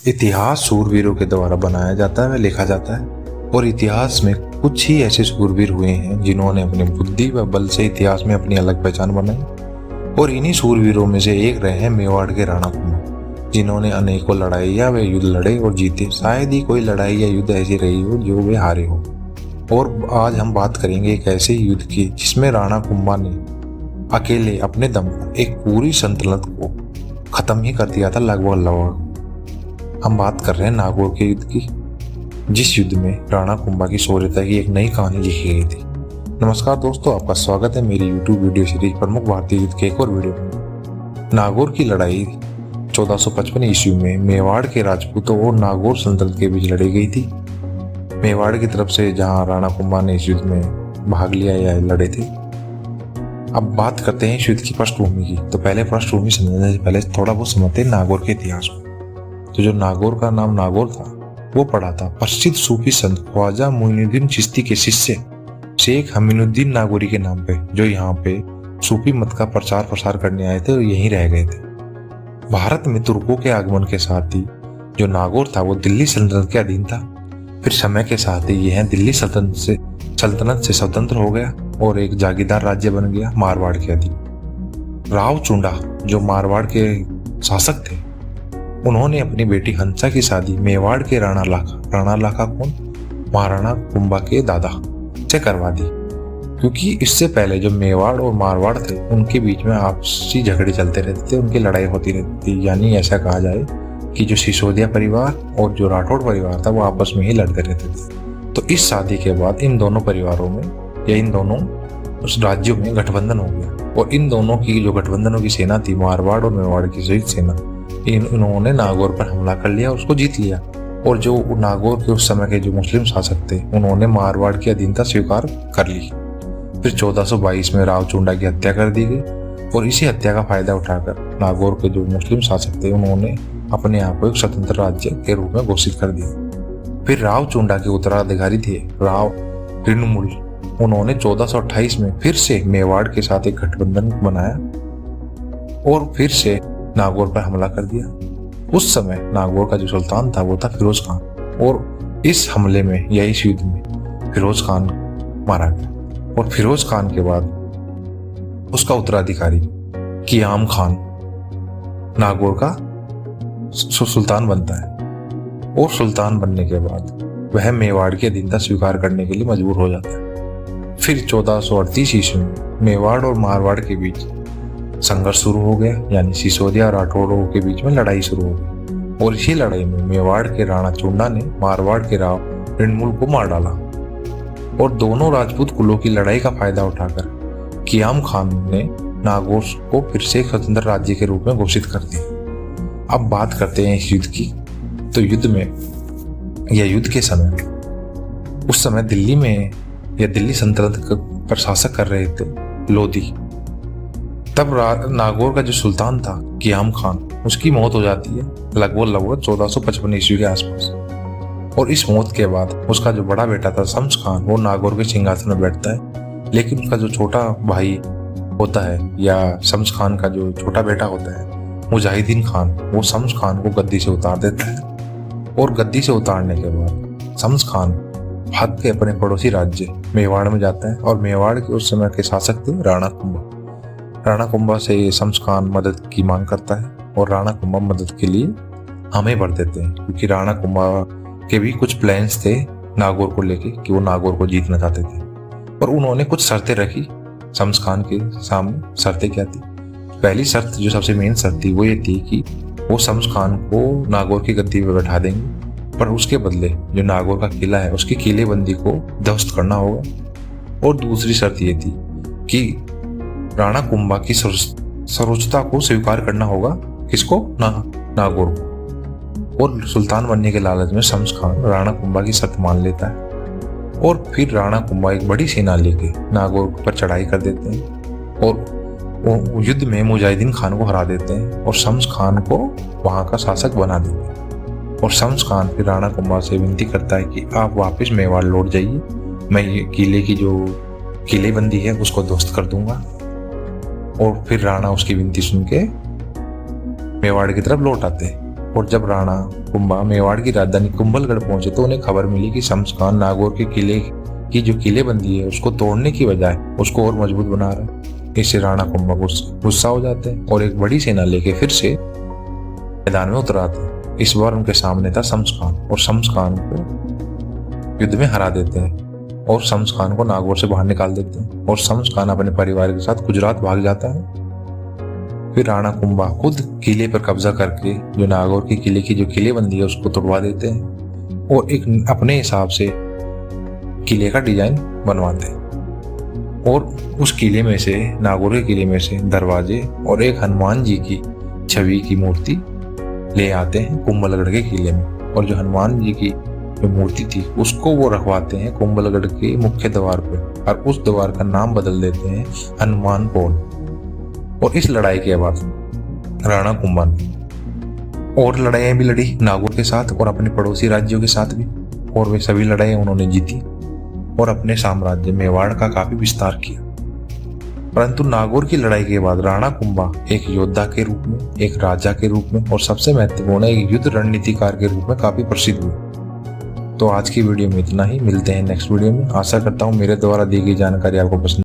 इतिहास शूरवीरों के द्वारा बनाया जाता है व लिखा जाता है, और इतिहास में कुछ ही ऐसे शूरवीर हुए हैं जिन्होंने अपनी बुद्धि व बल से इतिहास में अपनी अलग पहचान बनाई। और इन्हीं शूरवीरों में से एक रहे हैं मेवाड़ के राणा कुंभा, जिन्होंने अनेकों लड़ाइयाँ व युद्ध लड़े और जीते। शायद ही कोई लड़ाई या युद्ध ऐसी रही हो जो वे हारे हो। और आज हम बात करेंगे एक ऐसे युद्ध की जिसमें राणा कुंभा ने अकेले अपने दम पर एक पूरी सल्तनत को खत्म ही कर दिया था लगभग। हम बात कर रहे हैं नागौर के युद्ध की, जिस युद्ध में राणा कुंभा की शौर्यता की एक नई कहानी लिखी गई थी। नमस्कार दोस्तों, आपका स्वागत है मेरी YouTube वीडियो सीरीज प्रमुख भारतीय युद्ध के एक और वीडियो में। नागौर की लड़ाई 1455 ईस्वी में मेवाड़ के राजपूतों और नागौर सल्तनत के बीच लड़ी गई थी। मेवाड़ की तरफ से जहां राणा कुंभा ने इस युद्ध में भाग लिया या लड़े थे। अब बात करते हैं इस युद्ध की पृष्ठभूमि की। तो पहले पृष्ठभूमि समझने से पहले थोड़ा बहुत समझते हैं नागौर के इतिहास को। तो जो नागौर का नाम नागौर था वो पड़ा था प्रसिद्ध सूफी संत ख्वाजा मोइनुद्दीन चिश्ती के शिष्य शेख हमीनुद्दीन नागौरी के नाम पे, जो यहाँ पे सूफी मत का प्रचार प्रसार करने आए थे और यहीं रह गए थे। भारत में तुर्कों के आगमन के साथ ही जो नागौर था वो दिल्ली सल्तनत के अधीन था। फिर समय के साथ ही यह दिल्ली सल्तनत से स्वतंत्र हो गया और एक जागीरदार राज्य बन गया मारवाड़ के अधीन। राव चुंडा जो मारवाड़ के शासक थे, उन्होंने अपनी बेटी हंसा की शादी मेवाड़ के राणा लाखा कौन महाराणा कुंभा के दादा से करवा दी, क्योंकि इससे पहले जो मेवाड़ और मारवाड़ थे उनके बीच में आपसी झगड़े चलते रहते थे, उनकी लड़ाई होती रहती थी। यानी ऐसा कहा जाए कि जो सिसोदिया परिवार और जो राठौड़ परिवार था वो आपस में ही लड़ते रहते थे। तो इस शादी के बाद इन दोनों परिवारों में या इन दोनों उस राज्यों में गठबंधन हो गया, और इन दोनों की जो गठबंधनों की सेना थी, मारवाड़ और मेवाड़ की संयुक्त सेना, इन्होंने नागौर पर हमला कर लिया, उसको जीत लिया। और जो नागौर के उस समय के जो मुस्लिम शासक थे उन्होंने मारवाड़ की अधीनता स्वीकार कर ली। फिर 1422 में राव चुंडा की हत्या कर दी गई, और इसी हत्या का फायदा उठाकर नागौर के जो मुस्लिम शासक थे उन्होंने अपने आप को एक स्वतंत्र राज्य के रूप में घोषित कर दिया। फिर राव चुंडा के उत्तराधिकारी थे राव ऋणमुल, उन्होंने 1428 में फिर से मेवाड़ के साथ एक गठबंधन बनाया और फिर से नागौर पर हमला कर दिया। उस समय नागौर का जो सुल्तान था वो था फिरोज खान, और इस हमले में या इस युद्ध में फिरोज खान मारा गया। और फिरोज खान के बाद उसका उत्तराधिकारी कियाम खान नागौर का सुल्तान बनता है, और सुल्तान बनने के बाद वह मेवाड़ की अधीनता स्वीकार करने के लिए मजबूर हो जाता है। फिर 1438 ईस्वी में मेवाड़ और मारवाड़ के बीच संघर्ष शुरू हो गया, यानी सिसोदिया और राठौड़ों के बीच में लड़ाई शुरू हो गई। और इसी लड़ाई में मेवाड़ के राणा चुंडा ने मारवाड़ के राव ऋणमुल को मार डाला, और दोनों राजपूत कुलों की लड़ाई का फायदा उठाकर कियाम खान ने नागौर को फिर से एक स्वतंत्र राज्य के रूप में घोषित कर दिया। अब बात करते हैं इस युद्ध की। तो युद्ध में या युद्ध के समय उस समय दिल्ली में या दिल्ली सल्तनत पर शासक कर रहे थे लोधी। तब नागौर का जो सुल्तान था कियाम खान, उसकी मौत हो जाती है लगभग 1455 ईस्वी के आसपास। और इस मौत के बाद उसका जो बड़ा बेटा था शम्स खान, वो नागौर के सिंहासन में बैठता है। लेकिन उसका जो छोटा भाई होता है या शम्स खान का जो छोटा बेटा होता है मुजाहिदीन खान, वो शम्स खान को गद्दी से उतार देता है। और गद्दी से उतारने के बाद शम्स खान भाग के अपने पड़ोसी राज्य मेवाड़ में जाता है, और मेवाड़ के उस समय के शासक थे राणा कुंभा से शम्स खान मदद की मांग करता है, और राणा कुंभा मदद के लिए हमें भर देते हैं, क्योंकि राणा कुंभा के भी कुछ प्लान्स थे नागौर को लेके कि वो नागौर को जीतना चाहते थे। और उन्होंने कुछ शर्तें रखी शम्स खान के सामने। शर्तें क्या थी? पहली शर्त जो सबसे मेन शर्त थी वो ये थी कि वो शम्स खान को नागौर की गद्दी पर बैठा देंगे, पर उसके बदले जो नागौर का किला है उसकी किलेबंदी को ध्वस्त करना होगा। और दूसरी शर्त ये थी कि राणा कुंभा की सर्वोच्चता को स्वीकार करना होगा। किसको? नागौर को। और सुल्तान बनने के लालच में शम्स खान राणा कुंभा की शर्त मान लेता है, और फिर राणा कुंभा एक बड़ी सेना लेके नागौर पर चढ़ाई कर देते हैं, और वो युद्ध में मुजाहिदीन खान को हरा देते हैं, और शम्स खान को वहाँ का शासक बना देते हैं। और शम्स खान फिर राणा कुंभा से विनती करता है कि आप वापस मेवाड़ लौट जाइए, मैं ये किले की जो किलेबंदी है उसको ध्वस्त कर दूंगा। और फिर राणा उसकी विनती सुन के मेवाड़ की तरफ लौट आते हैं। और जब राणा कुंभा मेवाड़ की राजधानी कुंभलगढ़ पहुंचे तो उन्हें खबर मिली कि शमशखान नागौर के किले की जो किलेबंदी है उसको तोड़ने की बजाय उसको और मजबूत बना रहा है। इससे राणा कुंभा गुस्सा हो जाते हैं और एक बड़ी सेना लेके फिर से मैदान में उतर आते हैं। इस बार उनके सामने था शमशखान और शमशखान को युद्ध में हरा देते हैं और शमशखान को नागौर से बाहर निकाल देते हैं और शमशखान अपने परिवार के साथ गुजरात भाग जाता है। फिर राणा कुंभा खुद किले पर कब्जा करके जो नागौर के किले की जो किलेबंदी है उसको तोड़वा देते हैं और एक अपने हिसाब से किले का डिजाइन बनवाते हैं और उस किले में से नागौर के किले में से दरवाजे और एक हनुमान जी की छवि की मूर्ति ले आते हैं कुंभलगढ़ के किले में। और जो हनुमान जी की जो मूर्ति थी उसको वो रखवाते हैं कुंभलगढ़ के मुख्य द्वार पर और उस द्वार का नाम बदल देते हैं हनुमान पोल। और इस लड़ाई के बाद राणा कुंभा ने और लड़ाइयां भी लड़ी नागौर के साथ और अपने पड़ोसी राज्यों के साथ भी, और वे सभी लड़ाइयां उन्होंने जीती और अपने साम्राज्य मेवाड़ का काफी विस्तार किया। परंतु नागौर की लड़ाई के बाद राणा कुंभा एक योद्धा के रूप में, एक राजा के रूप में और सबसे महत्वपूर्ण एक युद्ध रणनीतिकार के रूप में काफी प्रसिद्ध हुए। तो आज की वीडियो में इतना ही, मिलते हैं नेक्स्ट वीडियो में। आशा करता हूँ मेरे द्वारा दी गई जानकारी आपको पसंद